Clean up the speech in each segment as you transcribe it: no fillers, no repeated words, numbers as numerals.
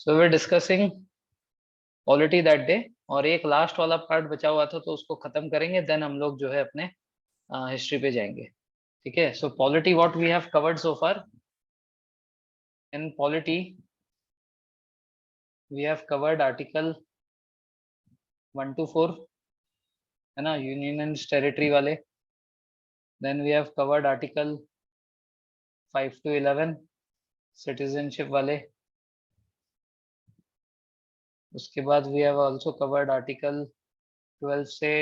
So we discussing polity that day, और एक last वाला पार्ट बचा हुआ था तो उसको खत्म करेंगे, देन हम लोग जो है अपने हिस्ट्री पे जाएंगे। ठीक है, so polity what we have covered so far in polity, we have covered article 1 to 4, है ना, यूनियन एंड टेरिटरी वाले। Then we have covered article 5 to 11 citizenship वाले। उसके बाद we have also covered article 12 से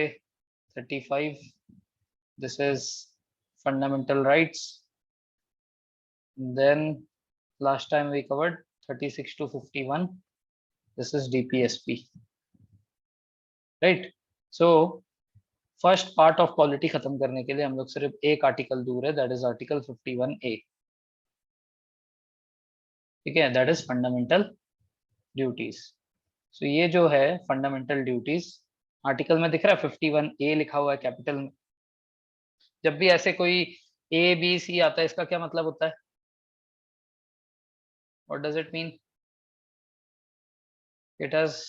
35, this is fundamental rights. Then last time we covered 36 to 51, this is DPSP, right? So first part of polity खत्म करने के लिए हम लोग सिर्फ एक आर्टिकल दूर है, दैट इज आर्टिकल 51A। ठीक है, दैट इज फंडामेंटल ड्यूटीज। सो ये जो है फंडामेंटल ड्यूटीज, आर्टिकल में दिख रहा है 51A लिखा हुआ है कैपिटल में। जब भी ऐसे कोई ABC आता है, इसका क्या मतलब होता है? What does it mean? It has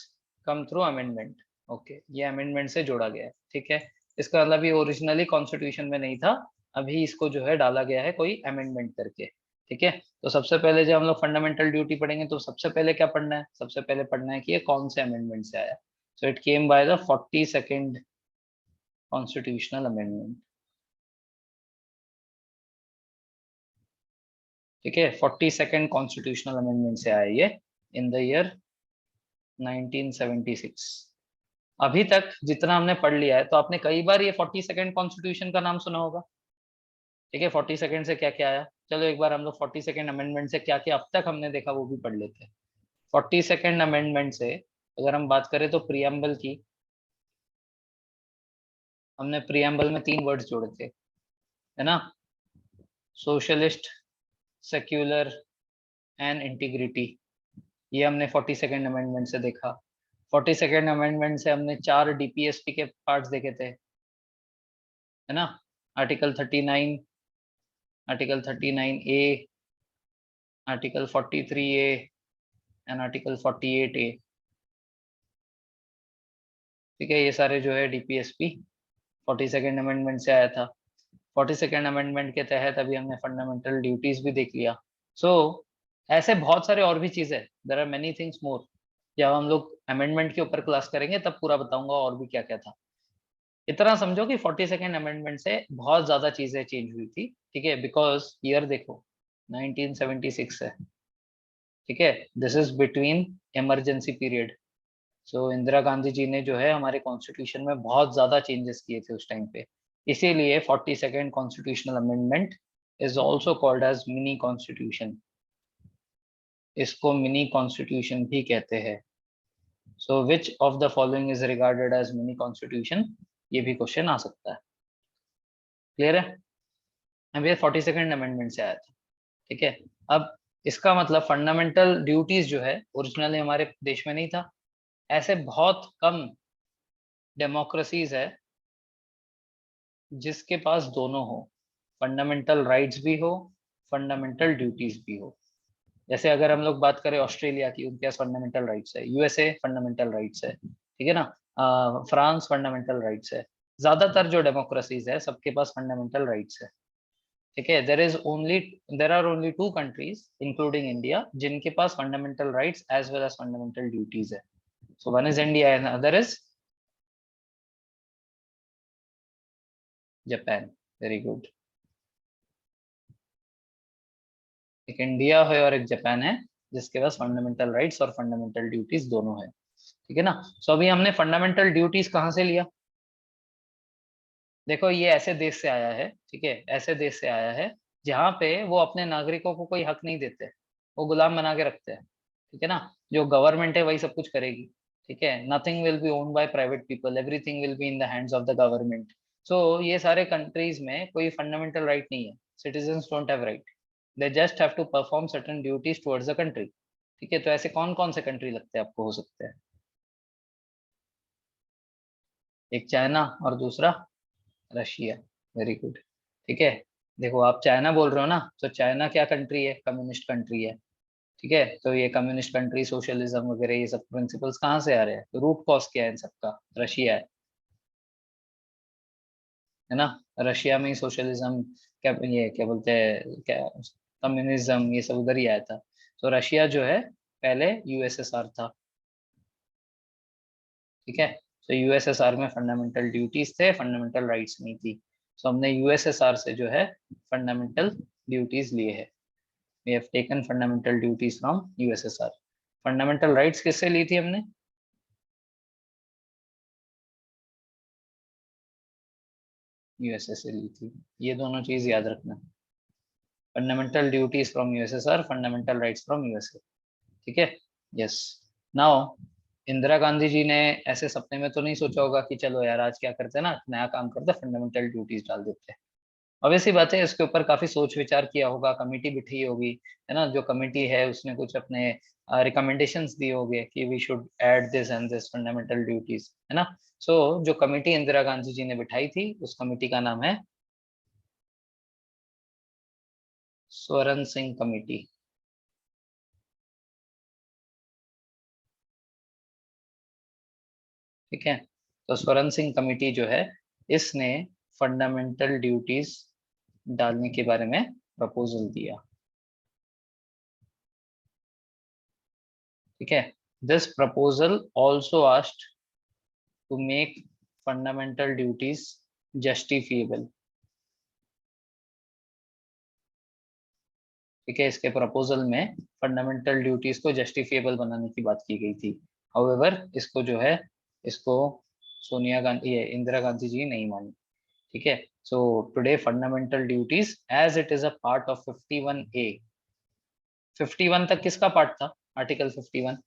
come through amendment. Okay, ये अमेंडमेंट से जोड़ा गया है। ठीक है, इसका मतलब ये ओरिजिनली कॉन्स्टिट्यूशन में नहीं था, अभी इसको जो है डाला गया है कोई अमेंडमेंट करके। ठीक है, तो सबसे पहले जब हम लोग फंडामेंटल ड्यूटी पढ़ेंगे तो सबसे पहले क्या पढ़ना है? सबसे पहले पढ़ना है कि ये कौन से अमेंडमेंट से आया। So it came by the 42nd constitutional amendment. ठीक है, 42nd कॉन्स्टिट्यूशनल अमेंडमेंट से आया ये इन द ईयर 1976। अभी तक जितना हमने पढ़ लिया है, तो आपने कई बार ये 42nd कॉन्स्टिट्यूशन का नाम सुना होगा। ठीक है, 42nd से क्या क्या आया, चलो एक बार हम लोग 42nd अमेंडमेंट से क्या क्या अब तक हमने देखा वो भी पढ़ लेते हैं। 42nd अमेंडमेंट से अगर हम बात करें तो प्रियम्बल की, हमने प्रियम्बल में 3 वर्ड्स जोड़े थे, है ना, सोशलिस्ट, सेक्युलर एंड इंटीग्रिटी। ये हमने 42nd अमेंडमेंट से देखा। 42nd अमेंडमेंट से हमने 4 DPSP के पार्ट्स देखे थे, है ना, article 39, article 39A, article 43A and article 48A। ठीक है, ये सारे जो है DPSP 42nd अमेंडमेंट से आया था। 42nd अमेंडमेंट के तहत अभी हमने फंडामेंटल ड्यूटीज भी देख लिया। सो ऐसे बहुत सारे और भी चीजें, there are many things more. जब हम लोग अमेंडमेंट के ऊपर क्लास करेंगे तब पूरा बताऊंगा और भी क्या क्या था। इतना समझो कि 42nd अमेंडमेंट से बहुत ज्यादा चीजें चेंज हुई थी। ठीक है, बिकॉज ईयर देखो 1976 है। ठीक है, this is between emergency period. So Indira Gandhi ji ने जो है हमारे कॉन्स्टिट्यूशन में बहुत ज्यादा चेंजेस किए थे उस टाइम पे, इसीलिए 42nd constitutional amendment is also called as mini constitution. इसको मिनी कॉन्स्टिट्यूशन भी कहते हैं। So which of the following is regarded as mini constitution, ये भी क्वेश्चन आ सकता है। क्लियर है? अभी 42nd अमेंडमेंट से आया था। ठीक है, अब इसका मतलब फंडामेंटल ड्यूटीज जो है ओरिजिनली हमारे देश में नहीं था। ऐसे बहुत कम डेमोक्रेसीज है जिसके पास दोनों हो, फंडामेंटल राइट्स भी हो, फंडामेंटल ड्यूटीज भी हो। जैसे अगर हम लोग बात करें ऑस्ट्रेलिया की, उनके पास फंडामेंटल राइट्स है, यूएसए फंडामेंटल राइट्स है, ठीक है ना, फ्रांस फंडामेंटल राइट्स है। ज्यादातर जो डेमोक्रेसीज है सबके पास फंडामेंटल राइट्स है। ठीक है, there are only 2 countries including India जिनके पास fundamental rights as well as fundamental duties है। So one is India and other is Japan. Very good. एक इंडिया है और एक जापान है जिसके पास फंडामेंटल राइट्स और फंडामेंटल ड्यूटीज दोनों है। ठीक है ना। सो अभी हमने फंडामेंटल ड्यूटीज कहाँ से लिया? देखो ये ऐसे देश से आया है, ठीक है, ऐसे देश से आया है जहाँ पे वो अपने नागरिकों को कोई हक नहीं देते, वो गुलाम बना के रखते हैं। ठीक है ना, जो गवर्नमेंट है वही सब कुछ करेगी। ठीक है, nothing will be owned by private people, everything will be in the hands of the government. So ये सारे कंट्रीज में कोई फंडामेंटल राइट नहीं है, citizens don't have right, they just have to perform certain duties towards the country. ठीक है, तो ऐसे कौन कौन से कंट्री लगते हैं आपको, हो सकते हैं? एक चाइना और दूसरा रशिया। Very good. ठीक है, देखो आप चाइना बोल रहे हो ना, तो चाइना क्या कंट्री है? कम्युनिस्ट कंट्री है। ठीक है, तो ये कम्युनिस्ट कंट्री, सोशलिज्म वगैरह, ये सब प्रिंसिपल्स कहाँ से आ रहे हैं? तो रूट कॉज क्या है इन सबका? रशिया है ना। रशिया में ही सोशलिज्म, क्या ये क्या बोलते हैं, क्या कम्युनिज्म, ये सब उधर ही आया था। तो रशिया जो है पहले यूएसएसआर था। ठीक है, तो यूएसएसआर में फंडामेंटल ड्यूटीज थे, फंडामेंटल राइट्स नहीं थी। तो हमने यूएसएसआर से जो है फंडामेंटल ड्यूटीज लिए है। We have taken fundamental duties from USSR. Fundamental rights किससे ली थी हमने? यूएसएस से ली थी। ये दोनों चीज याद रखना, fundamental duties from USSR, fundamental rights from USA. ठीक है। यस। नाउ, इंदिरा गांधी जी ने ऐसे सपने में तो नहीं सोचा होगा कि चलो यार आज क्या करते हैं ना, नया काम करते, फंडामेंटल ड्यूटीज डाल देते हैं। ऑब्वियसली बात है, इसके ऊपर काफी सोच विचार किया होगा, कमेटी बिठी होगी, है ना। जो कमेटी है उसने कुछ अपने रिकमेंडेशंस दिए होंगे कि we should add this and this fundamental duties, है ना। सो जो कमेटी इंदिरा गांधी जी ने बिठाई थी, उस कमेटी का नाम है स्वर्ण सिंह कमेटी। ठीक है, तो स्वर्ण सिंह कमेटी जो है, इसने फंडामेंटल ड्यूटीज डालने के बारे में प्रपोजल दिया। ठीक है, this proposal also asked to make fundamental duties justifiable. ठीक है, इसके प्रपोजल में फंडामेंटल ड्यूटीज को जस्टिफिएबल बनाने की बात की गई थी। हाउएवर, इसको जो है, इसको सोनिया गांधी, ये इंदिरा गांधी जी नहीं मानी। ठीक है, so today fundamental duties as it is a part of 51A। 51 तक किसका पार्ट था? आर्टिकल 51।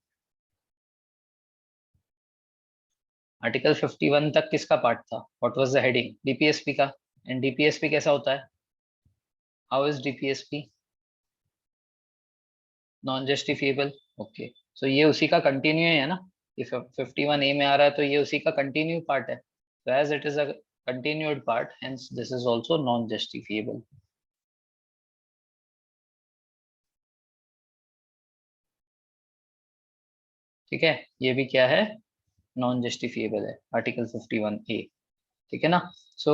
आर्टिकल 51 तक किसका पार्ट था? What was the heading? DPSP का। एंड डीपीएसपी कैसा होता है? How is DPSP non justifiable? Okay, so ये उसी का कंटिन्यू है ना। ये 51A में आ रहा है, तो ये उसी का कंटिन्यू पार्ट है। तो as it is a continued part, hence this is also non justifiable. ठीक है, ये भी क्या है? नॉन जस्टिफिएबल है, आर्टिकल 51A। ठीक है ना। सो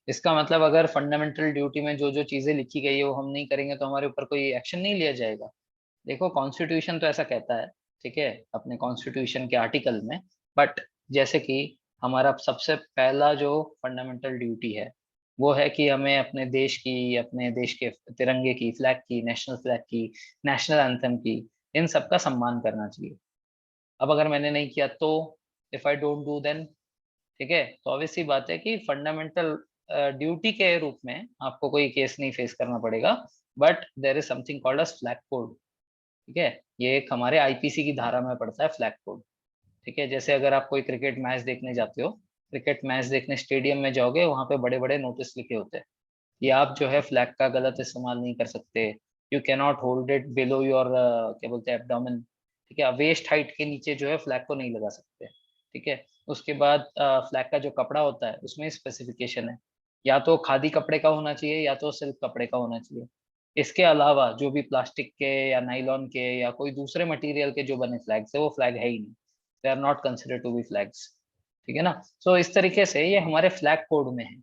इसका मतलब, अगर फंडामेंटल ड्यूटी में जो जो चीजें लिखी गई है वो हम नहीं करेंगे तो हमारे ऊपर कोई एक्शन नहीं लिया जाएगा। देखो, कॉन्स्टिट्यूशन तो ऐसा कहता है, ठीक है, अपने कॉन्स्टिट्यूशन के आर्टिकल में। बट जैसे कि हमारा सबसे पहला जो फंडामेंटल ड्यूटी है, वो है कि हमें अपने देश की, अपने देश के तिरंगे की, फ्लैग की, नेशनल फ्लैग की, नेशनल एंथम की, इन सब का सम्मान करना चाहिए। अब अगर मैंने नहीं किया तो, if I don't do then, ठीक है, तो ऑब्वियस सी बात है कि फंडामेंटल ड्यूटी के रूप में आपको कोई केस नहीं फेस करना पड़ेगा। But there is something called us flag code. ठीक है, ये एक हमारे आईपीसी की धारा में पड़ता है, फ्लैग कोड। ठीक है, जैसे अगर आप कोई क्रिकेट मैच देखने जाते हो, क्रिकेट मैच देखने स्टेडियम में जाओगे, वहां पे बड़े बड़े नोटिस लिखे होते हैं कि आप जो है फ्लैग का गलत इस्तेमाल नहीं कर सकते। You can not hold it below your, क्या बोलते हैं, एब्डोमेन। ठीक है, वेस्ट हाइट के नीचे जो है फ्लैग को नहीं लगा सकते। ठीक है, उसके बाद फ्लैग का जो कपड़ा होता है उसमें स्पेसिफिकेशन है, या तो खादी कपड़े का होना चाहिए या तो सिल्क कपड़े का होना चाहिए। इसके अलावा जो भी प्लास्टिक के या नाइलॉन के या कोई दूसरे मटेरियल के जो बने फ्लैग्स है, वो फ्लैग है ही नहीं। They are not considered to be flags. ठीक है ना। सो इस तरीके से ये हमारे फ्लैग कोड में है।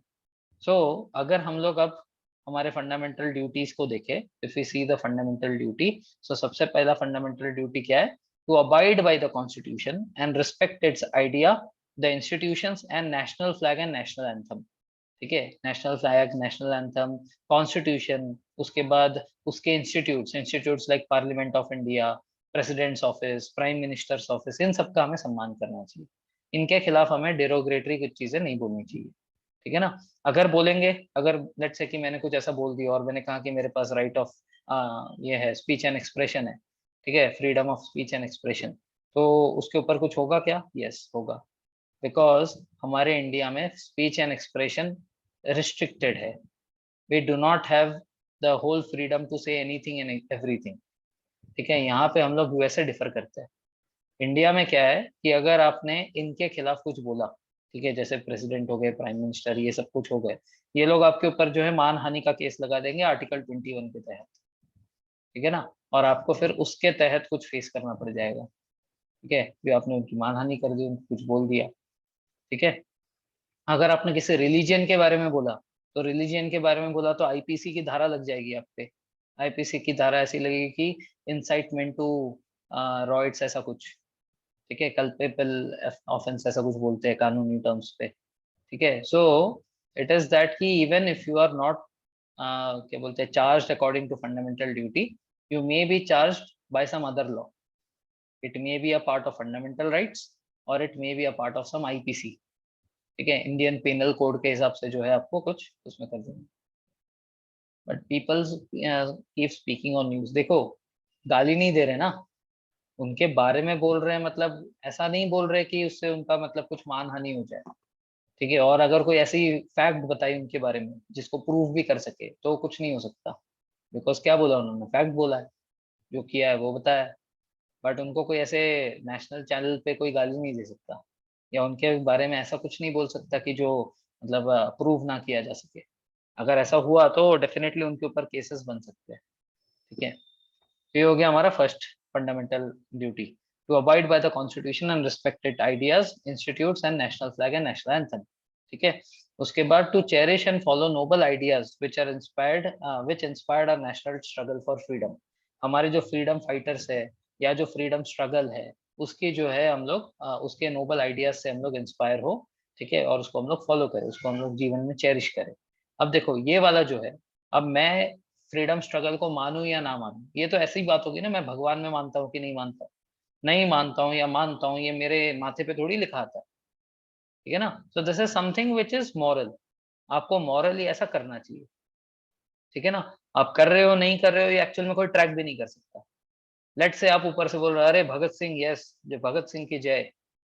सो अगर हम लोग अब हमारे फंडामेंटल ड्यूटीज को देखें, if we see the fundamental duty, so सबसे पहला फंडामेंटल ड्यूटी क्या है? To abide by the constitution and respect its idea, the institutions and national flag and national anthem. ठीक है, national flag, national anthem, constitution, उसके बाद उसके institutes, institutes like parliament of India, president's office, prime minister's office, इन सबका हमें सम्मान करना चाहिए। इनके खिलाफ हमें डेरोगेटरी कुछ चीजें नहीं बोलनी चाहिए। ठीक है ना। अगर बोलेंगे, अगर लेट्स से कि मैंने कुछ ऐसा बोल दिया और मैंने कहा कि मेरे पास राइट ऑफ ये है, स्पीच एंड एक्सप्रेशन है, ठीक है, freedom of speech and expression, तो उसके ऊपर कुछ होगा क्या? यस, होगा। बिकॉज हमारे इंडिया में स्पीच एंड एक्सप्रेशन रिस्ट्रिक्टेड है। We do not have the whole freedom to say anything and everything. ठीक है, यहाँ पे हम लोग यूएस से डिफर करते हैं। इंडिया में क्या है कि अगर आपने इनके खिलाफ कुछ बोला, ठीक है, जैसे प्रेसिडेंट हो गए, प्राइम मिनिस्टर, ये सब कुछ हो गए, ये लोग आपके ऊपर जो है मानहानि का केस लगा देंगे, आर्टिकल 21 के तहत। ठीक है ना, और आपको फिर उसके तहत कुछ फेस करना पड़ जाएगा। ठीक है, भी आपने उनकी मानहानि कर दी, उनको कुछ बोल दिया। ठीक है, अगर आपने किसी रिलीजन के बारे में बोला, तो रिलीजन के बारे में बोला तो आईपीसी की धारा लग जाएगी आप पे। आईपीसी की धारा ऐसी लगेगी कि इंसाइटमेंट टू रॉइट्स ऐसा कुछ। ठीक है, कल्पेबल ऑफेंस ऐसा कुछ बोलते हैं कानूनी टर्म्स पे। ठीक है, सो इट इज दैट कि even if you are not क्या बोलते हैं charged according to fundamental duty, you may be charged by some other law. It may be a part of fundamental rights or it may be a part of some IPC. ठीक है, Indian panel code के हिसाब से जो है आपको कुछ उसमें कर देंगे। But people keep speaking on news. देखो, गाली नहीं दे रहे ना, उनके बारे में बोल रहे हैं, मतलब ऐसा नहीं बोल रहे कि उससे उनका मतलब कुछ मानहानि हो जाए। ठीक है, और अगर कोई ऐसी फैक्ट बताई उनके बारे में जिसको प्रूव भी कर सके तो कुछ नहीं हो सकता, बिकॉज क्या बोला उन्होंने, फैक्ट बोला है, जो किया है वो बताया है। बट उनको कोई ऐसे नेशनल चैनल पे कोई गाली नहीं दे सकता, या उनके बारे में ऐसा कुछ नहीं बोल सकता कि जो मतलब प्रूव ना किया जा सके। अगर ऐसा हुआ तो डेफिनेटली उनके ऊपर केसेस बन सकते हैं। ठीक है, तो ये हो गया हमारा first fundamental duty, to abide by the constitution and respected ideas, institutes and national flag and national anthem. ठीक है, उसके बाद to cherish and follow noble ideas which inspired our national struggle for freedom. हमारे जो freedom fighters है या जो freedom struggle है, उसकी जो है हम लोग उसके नोबल आइडियाज से हम लोग इंस्पायर हो। ठीक है, और उसको हम लोग फॉलो करें, उसको हम लोग जीवन में चेरिश करें। अब देखो ये वाला जो है, अब मैं फ्रीडम स्ट्रगल को मानूं या ना मानूं, ये तो ऐसी बात होगी ना, मैं भगवान में मानता हूँ कि नहीं मानता, नहीं मानता हूँ या मानता हूँ, ये मेरे माथे पे थोड़ी लिखा आता है। ठीक है ना, so this is something which is moral, आपको मॉरली ऐसा करना चाहिए। ठीक है ना, आप कर रहे हो नहीं कर रहे हो, ये एक्चुअल में कोई ट्रैक भी नहीं कर सकता। लेट से आप ऊपर से बोल रहे हो अरे भगत सिंह, यस, जो भगत सिंह की जय,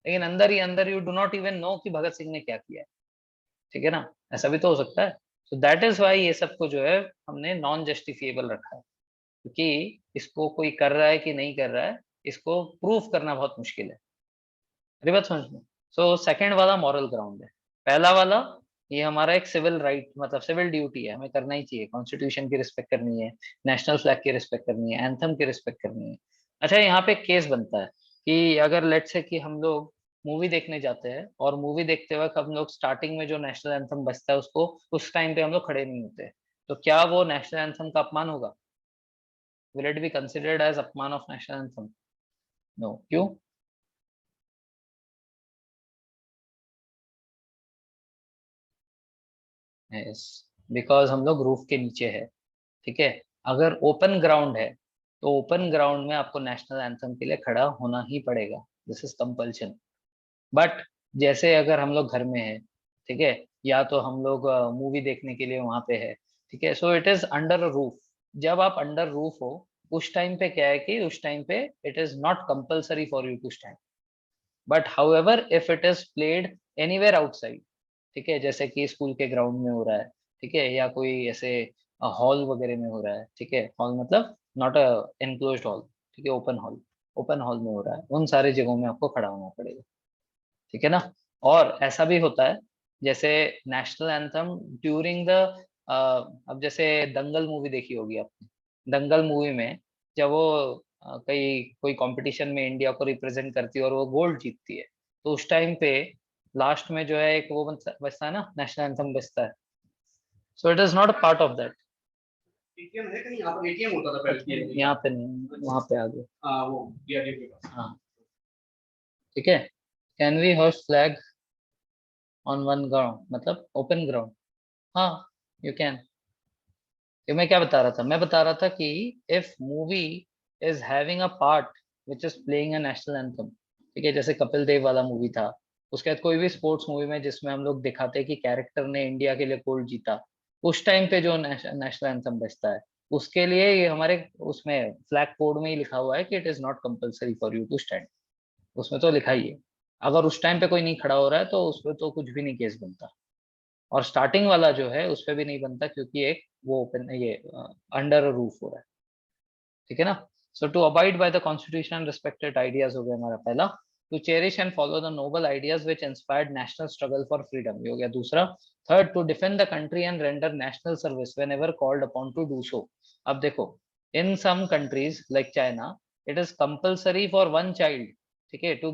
लेकिन अंदर ही अंदर you do not even know कि भगत सिंह ने क्या किया है। ठीक है ना, ऐसा भी तो हो सकता है। सो दैट इज वाई ये सबको जो है हमने नॉन जस्टिफिएबल रखा है, क्योंकि इसको कोई कर रहा है कि नहीं कर रहा है, इसको प्रूफ करना बहुत मुश्किल है। मेरी बात समझ में। सो सेकंड वाला मॉरल ग्राउंड है। पहला वाला ये हमारा एक सिविल राइट, मतलब सिविल ड्यूटी है, हमें करना ही चाहिए, कॉन्स्टिट्यूशन की रिस्पेक्ट करनी है, नेशनल फ्लैग की रिस्पेक्ट करनी है, एंथम की रिस्पेक्ट करनी है। अच्छा, यहाँ पे केस बनता है कि अगर लेट से कि हम लोग मूवी देखने जाते हैं और मूवी देखते वक्त हम लोग स्टार्टिंग में जो नेशनल एंथम बजता है उसको उस टाइम पे हम लोग खड़े नहीं होते, तो क्या वो नेशनल एंथम का अपमान होगा? Will it be considered as अपमान ऑफ नेशनल एंथम? नो, क्यों? यस, बिकॉज हम लोग रूफ के नीचे है। ठीक है, अगर ओपन ग्राउंड है तो ओपन ग्राउंड में आपको नेशनल एंथम के लिए खड़ा होना ही पड़ेगा, दिस इज कंपल्शन। बट जैसे अगर हम लोग घर में है, ठीक है, या तो हम लोग मूवी देखने के लिए वहां पे है, ठीक है, so it is under roof. जब आप अंडर रूफ हो उस टाइम पे क्या है कि उस टाइम पे it is not compulsory for you to stand, but however if it is played anywhere outside, ठीक है, जैसे कि स्कूल के ग्राउंड में हो रहा है, ठीक है, या कोई ऐसे हॉल वगैरह में हो रहा है, ठीक है, हॉल मतलब नॉट अ एनक्लोज्ड हॉल, ठीक है, ओपन हॉल, ओपन हॉल में हो रहा है, उन सारे जगहों में आपको खड़ा होना पड़ेगा। ठीक है ना, और ऐसा भी होता है जैसे नेशनल एंथम ड्यूरिंग द अब जैसे दंगल मूवी देखी होगी आपने, दंगल मूवी में जब वो कई कोई कंपटीशन में इंडिया को रिप्रेजेंट करती है और वो गोल्ड जीतती है, तो उस टाइम पे लास्ट में जो है एक वो बजता है ना, नेशनल एंथम बजता है। So it is not a part of that. ATM है कहीं, यहाँ पर एटीएम होता था पहले, यहाँ पे नहीं, वहाँ पे आ गए। वो डीआरडीओ के पास। हाँ, ठीक है, can we hoist flag on one ground, मतलब ओपन ग्राउंड? हाँ, यू कैन। ये मैं क्या बता रहा था, मैं बता रहा था कि if movie is having a part which is playing a national anthem, ठीक है, जैसे कपिल देव वाला मूवी था, उसके बाद कोई भी स्पोर्ट्स मूवी में जिसमें हम लोग दिखाते हैं कि कैरेक्टर ने इंडिया के लिए गोल्ड जीता, उस टाइम पे जो नेशनल एंथम बजता है, उसके लिए ये हमारे उसमें फ्लैग कोड में ही लिखा हुआ है कि it is not compulsory for you to stand. उसमें तो लिखा ही है, अगर उस टाइम पे कोई नहीं खड़ा हो रहा है तो उस पर तो कुछ भी नहीं केस बनता। और स्टार्टिंग वाला जो है उस पे भी नहीं बनता, क्योंकि एक वो ओपन ये अंडर रूफ हो रहा है। ठीक है ना, so to abide by the constitution respected ideas हो गया हमारा पहला। To cherish and follow the noble ideas which inspired national struggle for freedom, ये हो गया दूसरा। Third, to defend the country and render national service whenever called upon to do so. अब देखो, in some countries like China it is compulsory for one child, ठीक है, to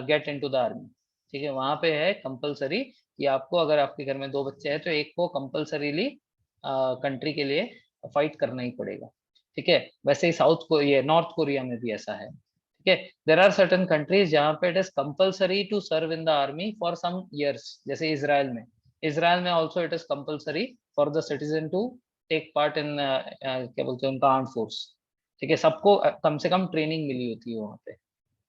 get into the army. ठीक है, वहां पे है compulsory कि आपको, अगर आपके घर में दो बच्चे हैं तो एक को कंपल्सरीली कंट्री के लिए फाइट करना ही पड़ेगा। ठीक है, वैसे ही साउथ को, ये नॉर्थ कोरिया में भी ऐसा है। ठीक है, देर आर सर्टन कंट्रीज जहाँ पे it is compulsory to serve in the army for some years, जैसे इसराइल में। इसराइल में also it is compulsory for the citizen to take part in क्या बोलते हैं उनका आर्म फोर्स। ठीक है, सबको कम से कम ट्रेनिंग मिली होती है वहां पे।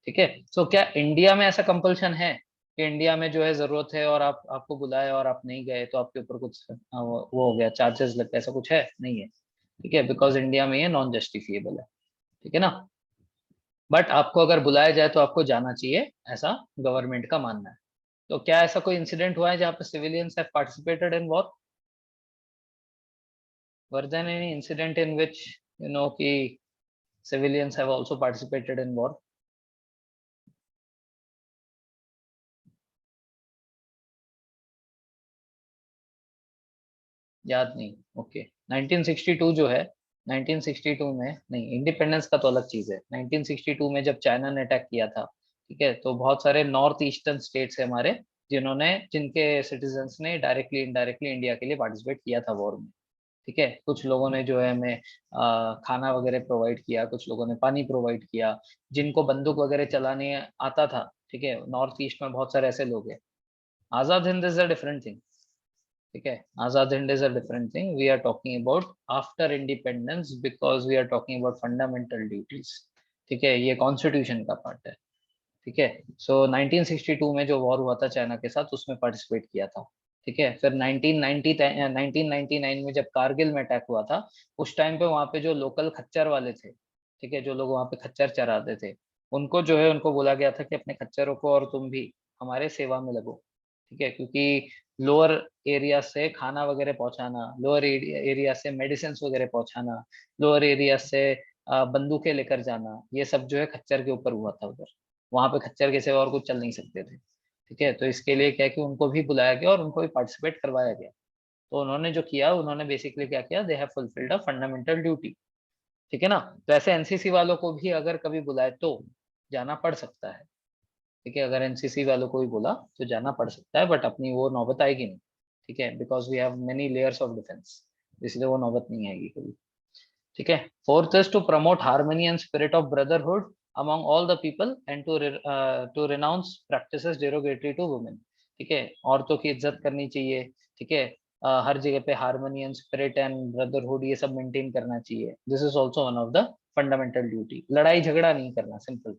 ठीक है, सो क्या इंडिया में ऐसा कंपल्शन है कि इंडिया में जो है जरूरत है और आप, आपको बुलाए और आप नहीं गए तो आपके ऊपर कुछ वो हो गया, चार्जेस लगते, ऐसा कुछ है? नहीं है। ठीक है, बिकॉज इंडिया में ये नॉन जस्टिफिएबल है। ठीक है ना, बट आपको अगर बुलाया जाए तो आपको जाना चाहिए, ऐसा गवर्नमेंट का मानना है। तो क्या ऐसा कोई इंसिडेंट हुआ है जहाँ पे civilians have participated in war? Were there any incident in which you know कि civilians have also participated in war? याद नहीं, ओके। 1962 जो है, 1962 में नहीं, इंडिपेंडेंस का तो अलग चीज है। 1962 में जब चाइना ने अटैक किया था, ठीक है, तो बहुत सारे नॉर्थ ईस्टर्न स्टेट्स है हमारे, जिन्होंने, जिनके सिटीजन्स ने डायरेक्टली इनडायरेक्टली इंडिया के लिए पार्टिसिपेट किया था वॉर में। ठीक है, कुछ लोगों ने जो है हमें खाना वगैरह प्रोवाइड किया, कुछ लोगों ने पानी प्रोवाइड किया, जिनको बंदूक वगैरह चलाने आता था। ठीक है, नॉर्थ ईस्ट में बहुत सारे ऐसे लोग हैं। Azad Hind is a different thing. ठीक है, Azad Hind is a different thing, we are talking about after independence, because we are talking about fundamental duties. ठीक है, ये कॉन्स्टिट्यूशन का पार्ट है। ठीक है, सो 1962 में जो वॉर हुआ था चाइना के साथ, उसमें पार्टिसिपेट किया था। ठीक है, फिर 1999 में जब कारगिल में अटैक हुआ था, उस टाइम पे वहां पे जो लोकल खच्चर वाले थे, ठीक है, जो लोग वहां पे खच्चर चराते थे, उनको जो है, उनको बोला गया था कि अपने खच्चरों को और तुम भी हमारे सेवा में लगो। ठीक है, क्योंकि लोअर एरिया से खाना वगैरह पहुंचाना, लोअर एरिया से मेडिसिन वगैरह पहुंचाना, लोअर एरिया से बंदूकें लेकर जाना, ये सब जो है खच्चर के ऊपर हुआ था उधर। वहां पे खच्चर के सिवा और कुछ चल नहीं सकते थे। ठीक है, तो इसके लिए क्या है कि उनको भी बुलाया गया और उनको भी पार्टिसिपेट करवाया गया। तो उन्होंने जो किया, उन्होंने बेसिकली क्या किया, they have fulfilled a fundamental duty. ठीक है ना, तो ऐसे एनसीसी वालों को भी अगर कभी बुलाए तो जाना पड़ सकता है। ठीक है, अगर एनसीसी वालों को भी बोला तो जाना पड़ सकता है, बट अपनी वो नौबत आएगी नहीं। ठीक है, because we have many layers of defence, इसलिए वो नौबत नहीं आएगी कभी। ठीक है, fourth is to promote harmony and spirit of brotherhood among all the people and to renounce practices derogatory to women। ठीक है, औरतों की इज्जत करनी चाहिए। ठीक है, हर जगह पे harmony and spirit and brotherhood ये सब मेंटेन करना चाहिए। This is also one of the fundamental duty. लड़ाई झगड़ा नहीं करना, सिंपल।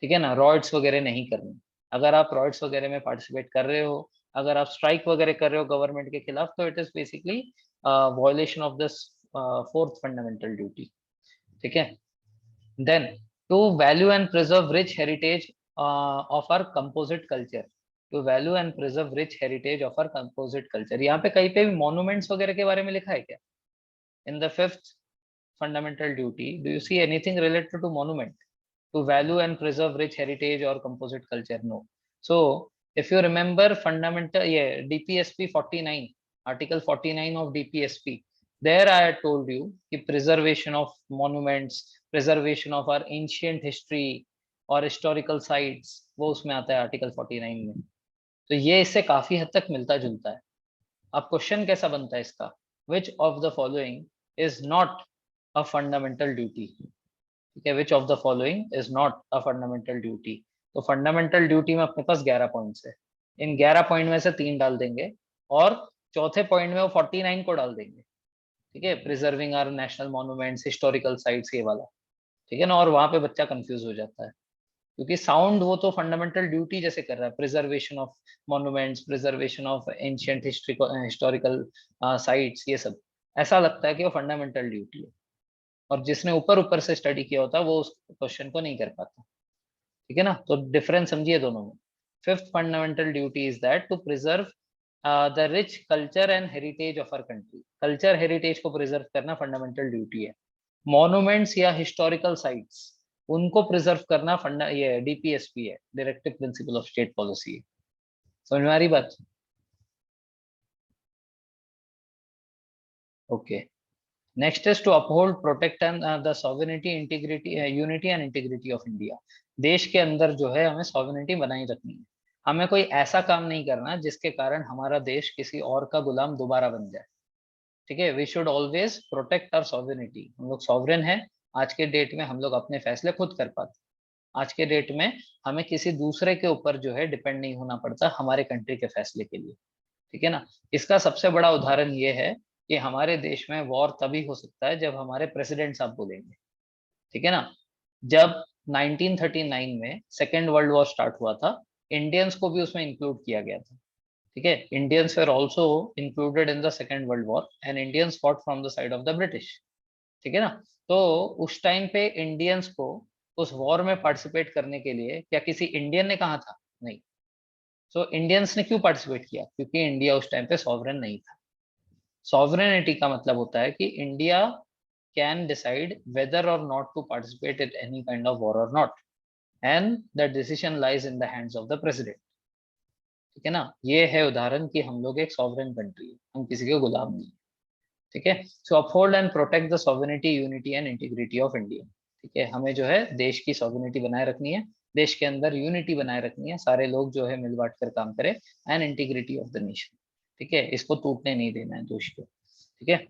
ठीक है ना, रॉयट्स वगैरह नहीं करनी। अगर आप रॉयट्स वगैरह में पार्टिसिपेट कर रहे हो, अगर आप स्ट्राइक वगैरह कर रहे हो गवर्नमेंट के खिलाफ, तो it is basically violation of this fourth fundamental duty. ठीक है, then to value and preserve rich heritage of our composite culture. To value and preserve rich heritage of our composite culture, यहाँ पे कहीं पे भी मॉन्यूमेंट्स वगैरह के बारे में लिखा है क्या? In the fifth fundamental duty, do you see anything related to monument? To value and preserve rich heritage or composite culture? No. So if you remember fundamental, yeah, DPSP 49, article 49 of DPSP, there I had told you कि preservation of monuments, preservation of our ancient history और historical sites, वो उसमें आता है article 49 में। तो ये इससे काफी हद तक मिलता जुलता है। अब क्वेश्चन कैसा बनता है इसका? विच of the following is not a fundamental duty? ठीक है, विच of the following is not a fundamental duty? तो फंडामेंटल ड्यूटी में अपने पास 11 पॉइंट्स है। इन 11 पॉइंट में से 3 डाल देंगे और चौथे पॉइंट में वो 49 को डाल देंगे। ठीक है, preserving our national monuments, historical sites, ये वाला। ठीक है ना, और वहां पे बच्चा कंफ्यूज हो जाता है, क्योंकि साउंड वो तो फंडामेंटल ड्यूटी जैसे कर रहा है, preservation of monuments, preservation of ancient history, historical sites, ये सब ऐसा लगता है कि वो फंडामेंटल ड्यूटी है। और जिसने ऊपर ऊपर से स्टडी किया होता है वो उस क्वेश्चन को नहीं कर पाता। ठीक है ना, तो डिफरेंस समझिए दोनों में। Fifth fundamental duty is that to preserve the rich culture and heritage of our country. Culture heritage को प्रिजर्व करना फंडामेंटल ड्यूटी है। मॉन्यूमेंट्स या हिस्टोरिकल साइट्स, उनको प्रिजर्व करना फंडा, ये डीपीएसपी है, directive principle of state policy है। समझ में आ रही बात? Okay, next is to uphold protect and the sovereignty integrity unity and integrity of India. देश के अंदर जो है हमें सॉवरेनिटी बनाई रखनी है। हमें कोई ऐसा काम नहीं करना जिसके कारण हमारा देश किसी और का गुलाम दोबारा बन जाए। ठीक है, we should always protect our sovereignty. हम लोग सॉवरेन है। आज के डेट में हम लोग अपने फैसले खुद कर पाते। आज के डेट में हमें किसी दूसरे के ऊपर जो है डिपेंड नहीं होना पड़ता हमारे कंट्री के फैसले के लिए। ठीक है ना। इसका सबसे बड़ा उदाहरण ये है कि हमारे देश में वॉर तभी हो सकता है जब हमारे प्रेसिडेंट साहब बोलेंगे। ठीक है ना। जब 1939 में सेकेंड वर्ल्ड वॉर स्टार्ट हुआ था, इंडियंस को भी उसमें इंक्लूड किया गया था। ठीक है, Indians were also included in the second world war and Indians fought from the side of the British. ठीक है ना। तो उस टाइम पे इंडियंस को उस वॉर में पार्टिसिपेट करने के लिए क्या किसी इंडियन ने कहा था? नहीं। सो इंडियंस ने क्यों पार्टिसिपेट किया? क्योंकि इंडिया उस टाइम पे सॉवरेन नहीं था। सॉवरेनिटी का मतलब होता है कि India can decide whether or not to participate in any kind of war or not, and the decision lies in the hands of the president. ठीक है ना। ये है उदाहरण कि हम लोग एक सॉवरेन कंट्री है, हम किसी के गुलाम नहीं। ठीक है। So uphold and protect the sovereignty unity and integrity of India. ठीक है, हमें जो है देश की सॉवरेनिटी बनाए रखनी है, देश के अंदर यूनिटी बनाए रखनी है, सारे लोग जो है मिल बांट कर काम करें, and integrity of the nation. ठीक है, इसको टूटने नहीं देना है देश को। ठीक है।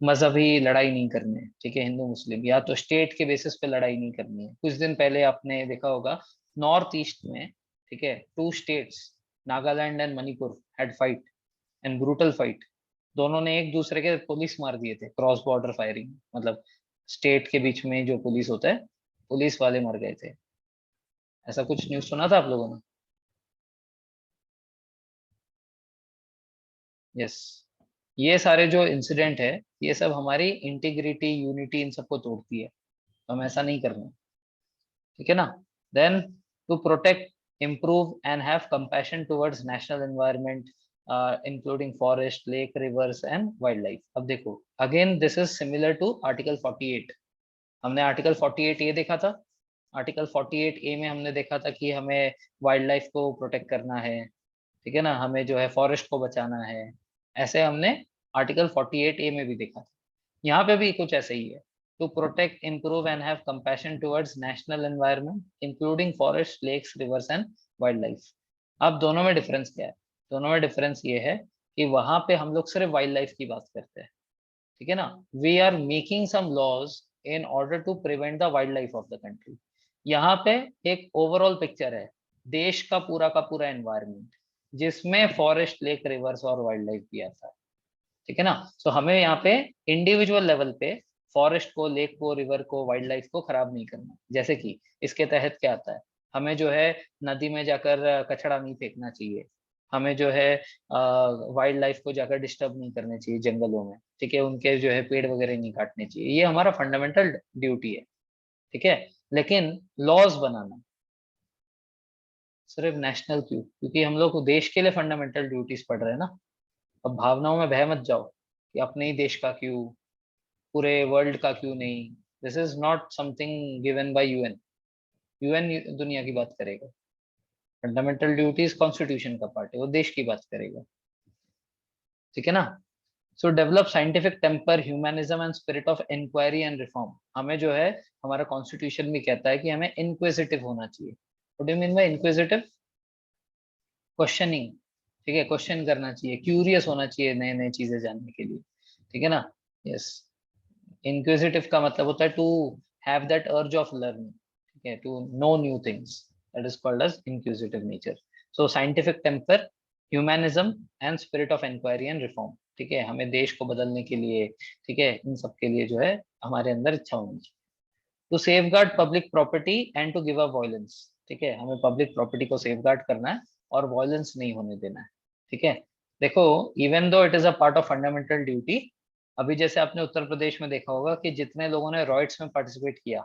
मजहबी लड़ाई नहीं करनी है। ठीक है, हिंदू मुस्लिम या तो स्टेट के बेसिस पे लड़ाई नहीं करनी है। कुछ दिन पहले आपने देखा होगा नॉर्थ ईस्ट में, ठीक है, two states Nagaland and Manipur had fight and brutal fight. दोनों ने एक दूसरे के पुलिस मार दिए थे, क्रॉस बॉर्डर फायरिंग, मतलब स्टेट के बीच में जो पुलिस होता है, पुलिस वाले मर गए थे। ऐसा कुछ न्यूज सुना था आप लोगों ने? यस। ये सारे जो इंसिडेंट है, ये सब हमारी इंटीग्रिटी यूनिटी इन सबको तोड़ती है। तो हम ऐसा नहीं करना। ठीक है ना। Then to protect, improve and have compassion towards national environment, including forest, lake, rivers and wildlife। अब देखो, again this is similar to article 48। हमने आर्टिकल 48 ए देखा था। आर्टिकल 48 ए में हमने देखा था कि हमें वाइल्ड लाइफ को प्रोटेक्ट करना है। ठीक है ना, हमें जो है फॉरेस्ट को बचाना है। ऐसे हमने आर्टिकल 48 ए में भी देखा था। यहाँ पे भी कुछ ऐसे ही है। To protect, improve and have compassion towards national environment including forest, lakes, rivers and wildlife. अब दोनों में डिफरेंस क्या है? दोनों में डिफरेंस ये है कि वहां पे हम लोग सिर्फ वाइल्ड लाइफ की बात करते हैं। ठीक है ना। We are making some laws in order to prevent the wildlife of the country. यहाँ पे एक ओवरऑल पिक्चर है, देश का पूरा एनवायरनमेंट, जिसमें फॉरेस्ट, लेक, रिवर्स और वाइल्ड लाइफ भी आता है। ठीक है ना। सो हमें यहाँ पे इंडिविजुअल लेवल पे फॉरेस्ट को, लेक को, रिवर को, वाइल्ड लाइफ को खराब नहीं करना। जैसे कि इसके तहत क्या आता है, हमें जो है नदी में जाकर कचरा नहीं फेंकना चाहिए। हमें जो है वाइल्ड लाइफ को जाकर डिस्टर्ब नहीं करने चाहिए जंगलों में। ठीक है, उनके जो है पेड़ वगैरह नहीं काटने चाहिए। ये हमारा फंडामेंटल ड्यूटी है। ठीक है। लेकिन लॉज बनाना सिर्फ नेशनल क्यों? क्योंकि हम लोग देश के लिए फंडामेंटल ड्यूटीज पढ़ रहे हैं ना। अब भावनाओं में बह मत जाओ कि अपने ही देश का क्यों, पूरे वर्ल्ड का क्यों नहीं। This is not something given by UN. UN दुनिया की बात करेगा। फंडामेंटल ड्यूटीज कॉन्स्टिट्यूशन का पार्ट है, वो देश की बात करेगा। ठीक है ना। So develop scientific temper, humanism and spirit of inquiry and reform. हमें जो है, हमारा कॉन्स्टिट्यूशन भी कहता है कि हमें इंक्विजिटिव होना चाहिए। What do you mean by inquisitive? Questioning. ठीक है, क्वेश्चन करना चाहिए, क्यूरियस होना चाहिए नए नए चीजें जानने के लिए। ठीक है ना। यस। इंक्विजिटिव का मतलब होता है to have that urge of learning. ठीक है, to know new things, that is called as inquisitive nature. So scientific temper, humanism and spirit of inquiry and reform. ठीक है, हमें देश को बदलने के लिए, ठीक है, इन सब के लिए जो है हमारे अंदर इच्छा होनी चाहिए। To safeguard public property and to give up violence. ठीक है, हमें पब्लिक प्रॉपर्टी को सेफगार्ड करना है और वायलेंस नहीं होने देना है। ठीक है। देखो, even though it is a part of fundamental duty, अभी जैसे आपने उत्तर प्रदेश में देखा होगा कि जितने लोगों ने रॉयट्स में पार्टिसिपेट किया,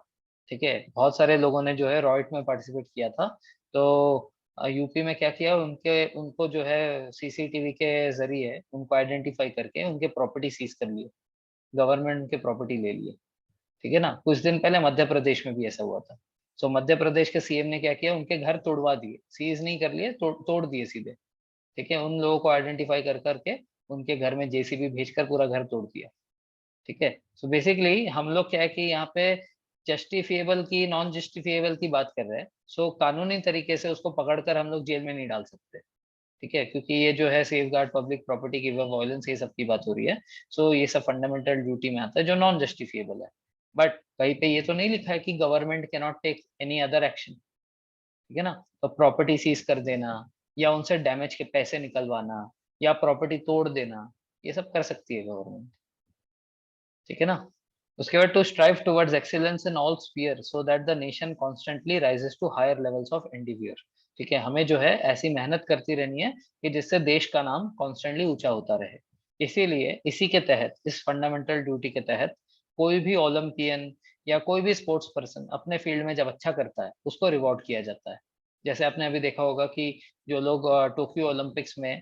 ठीक है, बहुत सारे लोगों ने जो है रॉयट में पार्टिसिपेट किया था। तो यूपी में क्या किया, उनके उनको जो है सीसीटीवी के जरिए उनको आइडेंटिफाई करके उनके प्रॉपर्टी सीज कर लिए, गवर्नमेंट उनके प्रॉपर्टी ले लिए। ठीक है ना। कुछ दिन पहले मध्य प्रदेश में भी ऐसा हुआ था। सो मध्य प्रदेश के सीएम ने क्या किया, उनके घर तोड़वा दिए, सीज नहीं कर लिए, तोड़ दिए सीधे। ठीक है, उन लोगों को आइडेंटिफाई कर करके उनके घर में जेसीबी भेजकर पूरा घर तोड़ दिया। ठीक है। सो बेसिकली हम लोग क्या है कि यहाँ पे जस्टिफिएबल की नॉन जस्टिफिएबल की बात कर रहे हैं। सो कानूनी तरीके से उसको पकड़कर हम लोग जेल में नहीं डाल सकते, ठीक है, क्योंकि ये जो है सेफ गार्ड पब्लिक प्रॉपर्टी की वायलेंस ये सब की बात हो रही है। सो ये सब फंडामेंटल ड्यूटी में आता है जो नॉन जस्टिफिएबल है। बट कहीं पे ये तो नहीं लिखा है कि government can not take any other action, ठीक है ना। तो प्रॉपर्टी सीज कर देना या उनसे डैमेज के पैसे निकलवाना या प्रॉपर्टी तोड़ देना, ये सब कर सकती है गवर्नमेंट, ठीक है ना। उसके बाद to strive towards excellence in all sphere so that the nation constantly rises to higher levels of endeavour. ठीक है, हमें जो है ऐसी मेहनत करती रहनी है कि जिससे देश का नाम कॉन्स्टेंटली ऊंचा होता रहे। इसीलिए इसी के तहत, इस फंडामेंटल ड्यूटी के तहत, कोई भी ओलंपियन या कोई भी स्पोर्ट्स पर्सन अपने फील्ड में जब अच्छा करता है उसको रिवॉर्ड किया जाता है। जैसे आपने अभी देखा होगा कि जो लोग टोक्यो ओलंपिक्स में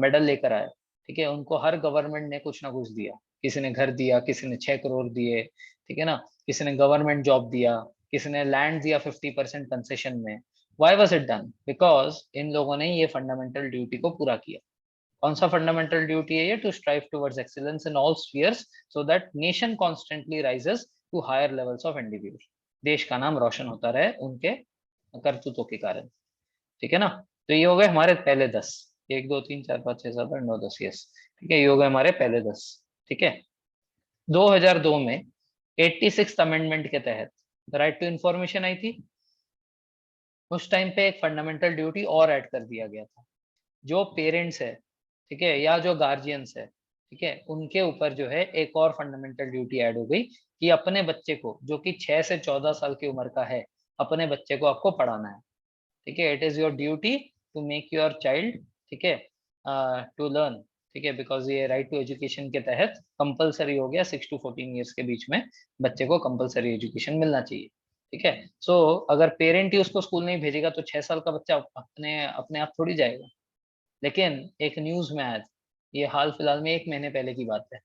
मेडल लेकर आए, ठीक है, उनको हर गवर्नमेंट ने कुछ ना कुछ दिया। किसी ने घर दिया, किसी ने 6 करोड़ दिए, ठीक है ना, किसी ने गवर्नमेंट जॉब दिया, किसी ने लैंड दिया 50% कंसेशन में। Why was it done? Because in लोगों ने ये फंडामेंटल ड्यूटी को पूरा किया। कौन सा फंडामेंटल ड्यूटी है ये? To strive towards excellence in all spheres so that nation constantly rises to higher levels of individual. देश का नाम रोशन होता रहे उनके करतूतों के कारण, ठीक है ना। तो ये हो गए हमारे पहले 10, 1 2 3 4 5 6 7 8 9 10, यस, ठीक है, ये हो गए हमारे पहले 10, ठीक है। 2002 में 86th अमेंडमेंट के तहत राइट टू इंफॉर्मेशन आई थी। उस टाइम पे एक फंडामेंटल ड्यूटी और ऐड कर दिया गया था। जो पेरेंट्स है, ठीक है, या जो गार्जियंस है, ठीक है, उनके ऊपर जो है एक और फंडामेंटल ड्यूटी ऐड हो गई कि अपने बच्चे को, जो कि 6 से 14 साल की उम्र का है, अपने बच्चे को आपको पढ़ाना है, ठीक है। It is your duty to make your child, ठीक है, टू लर्न, ठीक है, बिकॉज ये राइट टू एजुकेशन के तहत कंपलसरी हो गया। 6 to 14 ईयर्स के बीच में बच्चे को कंपलसरी एजुकेशन मिलना चाहिए, ठीक है। सो अगर पेरेंट ही उसको स्कूल नहीं भेजेगा तो 6 साल का बच्चा अपने अपने आप थोड़ी जाएगा। लेकिन एक न्यूज में आया था, ये हाल फिलहाल में 1 महीने पहले की बात है,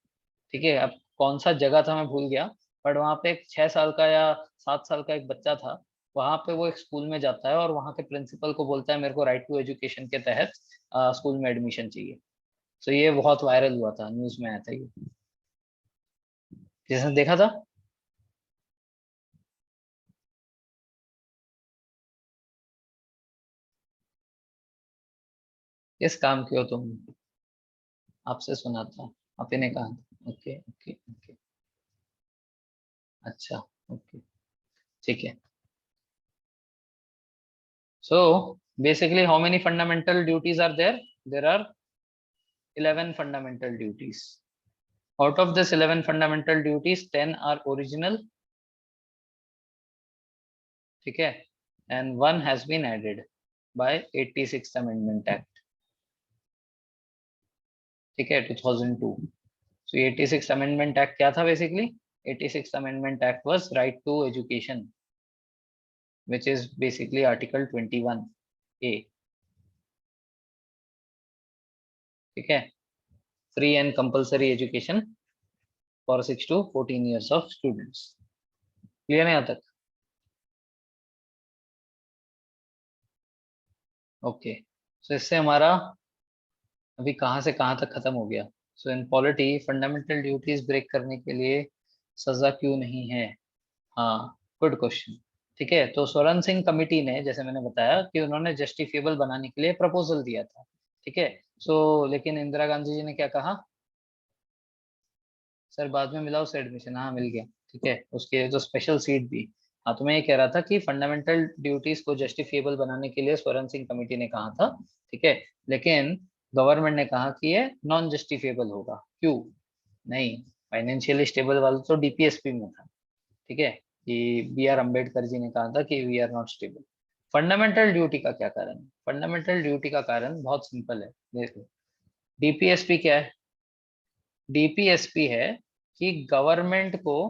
ठीक है, अब कौन सा जगह था मैं भूल गया, बट वहाँ पे एक 6 साल का या 7 साल का एक बच्चा था। वहाँ पे वो एक स्कूल में जाता है और वहाँ के प्रिंसिपल को बोलता है मेरे को राइट टू एजुकेशन के तहत स्कूल में एडमिशन चाहिए। सो ये बहुत वायरल हुआ था, न्यूज में आया था ये, जिसने देखा था। किस काम की हो तुम? आपसे सुना था, आप ही ने कहा था। ओके ओके ओके, अच्छा, ओके, ठीक है। So basically how many fundamental duties are there? There are 11 fundamental duties. Out of this 11 fundamental duties, 10 are original, ठीक है, and one has been added by 86th Amendment Act, ठीक है, 2002. So 86th Amendment Act क्या था basically? 86th Amendment Act was right to education, which is basically Article 21A, ठीक है, free and compulsory education for 6 to 14 years of students. Clear है यहाँ तक? Okay, सो इससे हमारा अभी कहाँ से कहाँ तक खत्म हो गया। So in polity fundamental duties break करने के लिए सजा क्यों नहीं है? हाँ, गुड क्वेश्चन। ठीक है, तो सोलन सिंह कमिटी ने, जैसे मैंने बताया कि उन्होंने जस्टिफिएबल बनाने के लिए प्रपोजल दिया था, ठीक है। सो लेकिन इंदिरा गांधी जी ने क्या कहा? सर बाद में मिला उसे एडमिशन, हाँ मिल गया, ठीक है, उसके जो स्पेशल सीट भी। हाँ, तो मैं ये कह रहा था कि फंडामेंटल ड्यूटीज को जस्टिफिएबल बनाने के लिए स्वरण सिंह कमेटी ने कहा था, ठीक है, लेकिन गवर्नमेंट ने कहा कि ये नॉन जस्टिफिएबल होगा। क्यों नहीं? फाइनेंशियली स्टेबल वाला तो डीपीएसपी में था, ठीक है, कि बी आर अम्बेडकर जी ने कहा था कि we are not stable. Fundamental duty का क्या कारण है? फंडामेंटल ड्यूटी का कारण बहुत सिंपल है, देखो। डीपीएसपी क्या है? डीपीएसपी है कि गवर्नमेंट को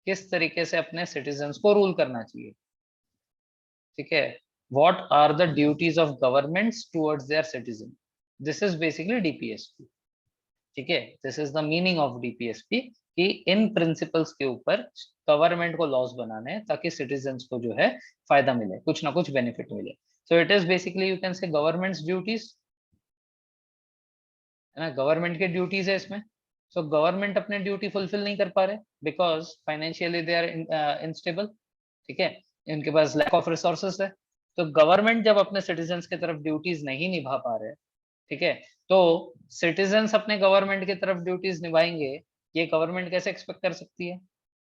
किस तरीके से अपने सिटीजन्स को रूल करना चाहिए, ठीक है। What are the duties of governments towards their citizen, this is basically DPSP, ठीक है। This is the meaning of DPSP कि इन प्रिंसिपल्स के ऊपर गवर्नमेंट को लॉस बनाने हैं ताकि सिटीजन्स को जो है फायदा मिले, कुछ ना कुछ बेनिफिट मिले। So it is basically you can say governments duties, है ना, गवर्नमेंट के ड्यूटीज है इसमें। सो गवर्नमेंट अपने ड्यूटी फुलफिल नहीं कर पा रहे because financially they are instable, ठीक है, इनके पास लैक ऑफ रिसोर्सेस है। तो गवर्नमेंट जब अपने सिटीजन्स की तरफ ड्यूटीज नहीं निभा पा रहे, ठीक है, तो सिटीजन्स अपने गवर्नमेंट की तरफ ड्यूटीज निभाएंगे, ये गवर्नमेंट कैसे एक्सपेक्ट कर सकती है?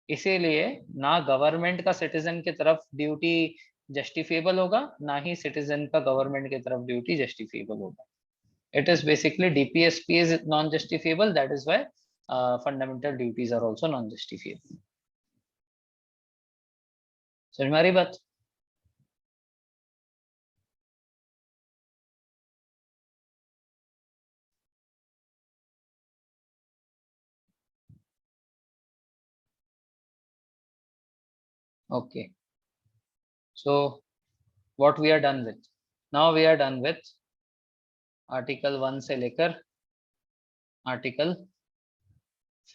इसीलिए ना गवर्नमेंट का सिटीजन की तरफ ड्यूटी जस्टिफिएबल होगा, ना ही सिटीजन का गवर्नमेंट की तरफ ड्यूटी जस्टिफिएबल होगा। It is basically DPSP is non-justifiable. That is why fundamental duties are also non-justifiable. समझ में आ रही बात? Okay. So what we are done with? Now we are done with Article 1 से लेकर Article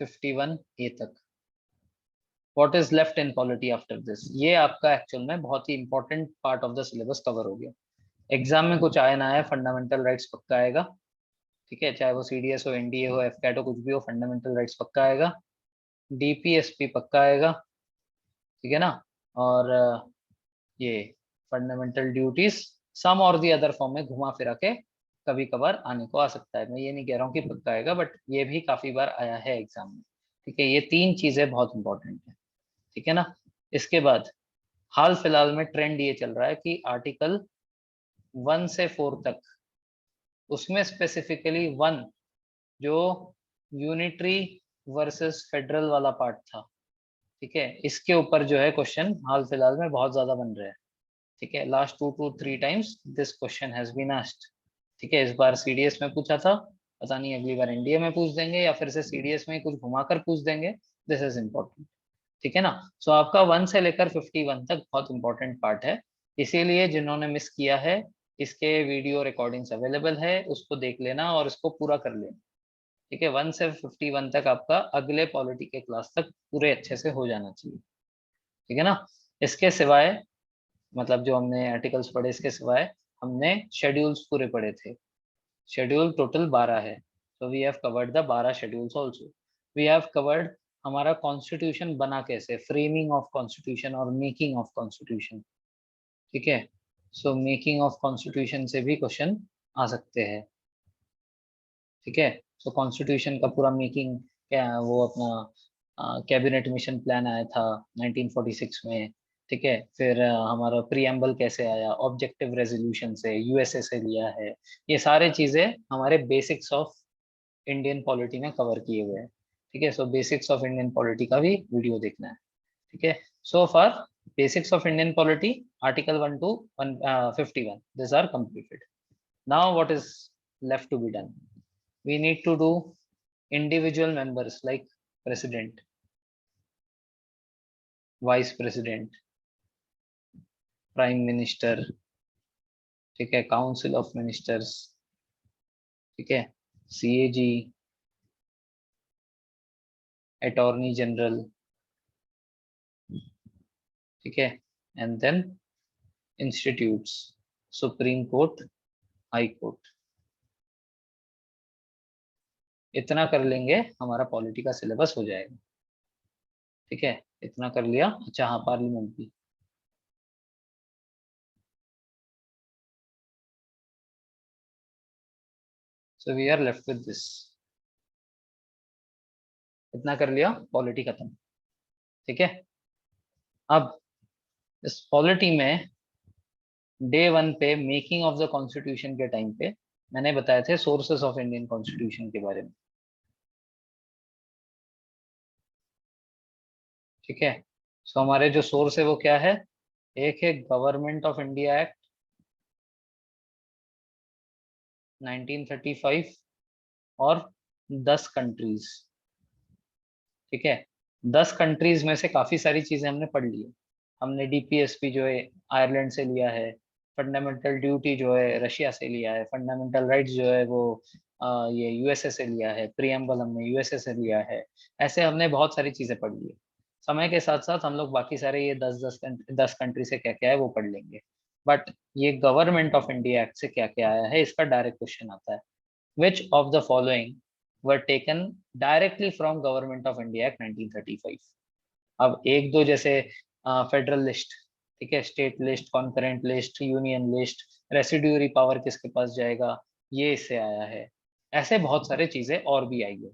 51A तक। What is left in polity after this? ये आपका एक्चुअल में बहुत ही important part of the syllabus cover हो गया। एग्जाम में कुछ आया ना आया, फंडामेंटल राइट्स पक्का आएगा, ठीक है, चाहे वो CDS हो, NDA हो, FCAT हो, कुछ भी हो, फंडामेंटल राइट्स पक्का आएगा, DPSP पक्का आएगा, ठीक है ना, और ये फंडामेंटल ड्यूटीज सम और दी अदर फॉर्म में घुमा फिरा के कभी कभार आने को आ सकता है। मैं ये नहीं कह रहा हूँ कि पक्का आएगा, बट ये भी काफी बार आया है एग्जाम में, ठीक है। ये तीन चीजें बहुत इंपॉर्टेंट है, ठीक है ना। इसके बाद हाल फिलहाल में ट्रेंड ये चल रहा है कि आर्टिकल 1 से 4 तक, उसमें स्पेसिफिकली 1 जो यूनिटरी वर्सेस फेडरल वाला पार्ट था, ठीक है, इसके ऊपर जो है क्वेश्चन हाल फिलहाल में बहुत ज्यादा बन रहे हैं, ठीक है। Last 2 to 3 times this question has been asked, ठीक है। इस बार CDS में पूछा था, पता नहीं अगली बार NDA में पूछ देंगे या फिर से CDS में कुछ घुमाकर पूछ देंगे। दिस इज इम्पोर्टेंट, ठीक है ना। सो आपका 1 से लेकर 51 तक बहुत इंपॉर्टेंट पार्ट है, इसीलिए जिन्होंने मिस किया है, इसके वीडियो रिकॉर्डिंग्स अवेलेबल है, उसको देख लेना और इसको पूरा कर लेना, ठीक है। 1 से 51 तक आपका अगले पॉलिटी के क्लास तक पूरे अच्छे से हो जाना चाहिए, ठीक है ना। इसके सिवाय मतलब जो हमने आर्टिकल्स पढ़े, इसके सिवाय हमने शेड्यूल्स पूरे पढ़े थे। शेड्यूल टोटल 12 है, so we have covered the 12 schedules also. We have covered हमारा कॉन्स्टिट्यूशन बना कैसे, फ्रेमिंग ऑफ कॉन्स्टिट्यूशन और मेकिंग ऑफ कॉन्स्टिट्यूशन, ठीक है। सो मेकिंग ऑफ कॉन्स्टिट्यूशन से भी क्वेश्चन आ सकते हैं, ठीक है। सो कॉन्स्टिट्यूशन का पूरा मेकिंग क्या, वो अपना कैबिनेट मिशन प्लान आया था 1946 में, ठीक है। फिर हमारा प्रीएम्बल कैसे आया, ऑब्जेक्टिव रेजोल्यूशन से, USA से लिया है, ये सारे चीजें हमारे बेसिक्स ऑफ इंडियन पॉलिटी में कवर किए हुए हैं, ठीक है। So basics of Indian polity का भी वीडियो देखना है, ठीक है। So for basics of Indian polity article 1 to 51 this are completed. Now what is left to be done? we need to do individual members like president, vice president, prime minister, ठीक है, council of ministers, ठीक है, CAG, attorney general, ठीक है, and then institutes, supreme court, high court। इतना कर लेंगे हमारा पॉलिटी का सिलेबस हो जाएगा, ठीक है। इतना कर लिया। अच्छा हाँ, पार्लियामेंट भी, so we are left with this. इतना कर लिया, पॉलिटी खत्म, ठीक है। अब इस पॉलिटी में डे 1 पे मेकिंग ऑफ द कॉन्स्टिट्यूशन के टाइम पे मैंने बताए थे सोर्सेस ऑफ इंडियन कॉन्स्टिट्यूशन के बारे में, ठीक है। सो हमारे जो सोर्स है वो क्या है? एक है गवर्नमेंट ऑफ इंडिया एक्ट 1935 और 10 कंट्रीज, ठीक है। 10 कंट्रीज में से काफी सारी चीजें हमने पढ़ ली है। हमने DPSP जो है आयरलैंड से लिया है, फंडामेंटल ड्यूटी जो है रशिया से लिया है, फंडामेंटल राइट्स जो है वो ये USA से लिया है, प्रीएम्बल हमने USA से लिया है। ऐसे हमने बहुत सारी चीजें पढ़ ली है। समय के साथ साथ हम लोग बाकी सारे ये 10 कंट्री से क्या क्या है वो पढ़ लेंगे, बट ये गवर्नमेंट ऑफ इंडिया एक्ट से क्या क्या आया है इसका डायरेक्ट क्वेश्चन आता है। विच of the following were taken directly from Government of India Act 1935. अब एक दो जैसे फेडरल लिस्ट, ठीक है, state list, concurrent list, union list, residuary power किसके पास जाएगा, ये इससे आया है। ऐसे बहुत सारे चीजें और भी आई है।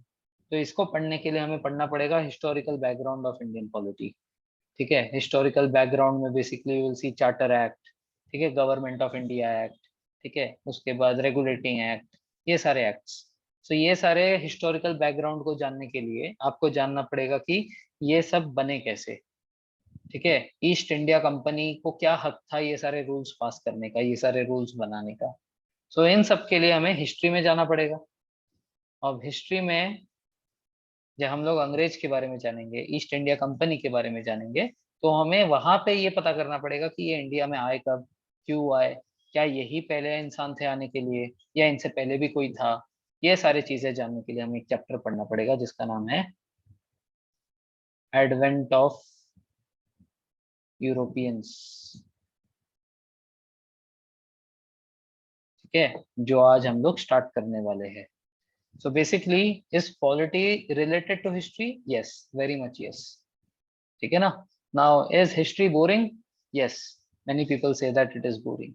तो इसको पढ़ने के लिए हमें पढ़ना पड़ेगा historical background of Indian polity. ठीक है, हिस्टोरिकल बैकग्राउंड में basically will see charter act, ठीक है, गवर्नमेंट ऑफ इंडिया एक्ट, ठीक है, उसके बाद रेगुलेटिंग एक्ट, ये सारे एक्ट्स। सो ये सारे हिस्टोरिकल बैकग्राउंड को जानने के लिए आपको जानना पड़ेगा कि ये सब बने कैसे। ठीक है, ईस्ट इंडिया कंपनी को क्या हक था ये सारे रूल्स पास करने का, ये सारे रूल्स बनाने का। सो इन सब के लिए हमें हिस्ट्री में जाना पड़ेगा। अब हिस्ट्री में जब हम लोग अंग्रेज के बारे में जानेंगे, ईस्ट इंडिया कंपनी के बारे में जानेंगे, तो हमें वहां पे ये पता करना पड़ेगा कि ये इंडिया में आए कब, क्यों आए, क्या यही पहले इंसान थे आने के लिए या इनसे पहले भी कोई था। ये सारी चीजें जानने के लिए हमें एक चैप्टर पढ़ना पड़ेगा जिसका नाम है एडवेंट ऑफ यूरोपियंस। ठीक है, जो आज हम लोग स्टार्ट करने वाले हैं। So basically, is polity related to history? Yes, very much yes. ठीक है ना? Now, is history boring? Yes, many people say that it is boring.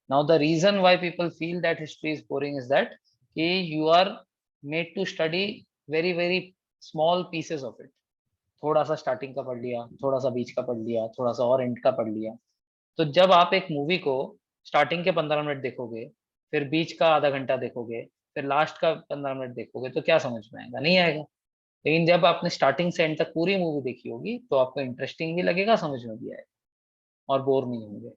Now, the reason why people feel that history is boring is that you are made to study very small pieces of it. थोड़ा सा starting का पढ़ लिया, थोड़ा सा बीच का पढ़ लिया, थोड़ा सा और एंड का पढ़ लिया। तो जब आप एक मूवी को स्टार्टिंग के 15 मिनट देखोगे, फिर बीच का आधा घंटा देखोगे, फिर लास्ट का 15 मिनट देखोगे, तो क्या समझ में आएगा? नहीं आएगा। लेकिन जब आपने स्टार्टिंग से एंड तक पूरी मूवी देखी होगी तो आपको इंटरेस्टिंग भी लगेगा, समझ में भी आएगा और बोर नहीं होंगे।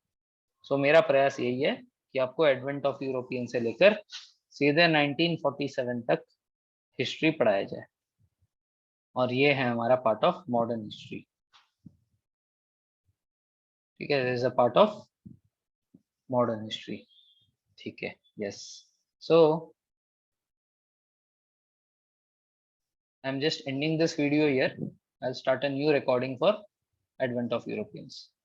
सो मेरा प्रयास यही है कि आपको एडवेंट ऑफ यूरोपियन से लेकर सीधे 1947 तक हिस्ट्री पढ़ाया जाए, और ये है हमारा पार्ट ऑफ मॉडर्न हिस्ट्री। ठीक है, this is a part of modern history. ठीक है, yes. So I'm just ending this video here. I'll start a new recording for Advent of Europeans.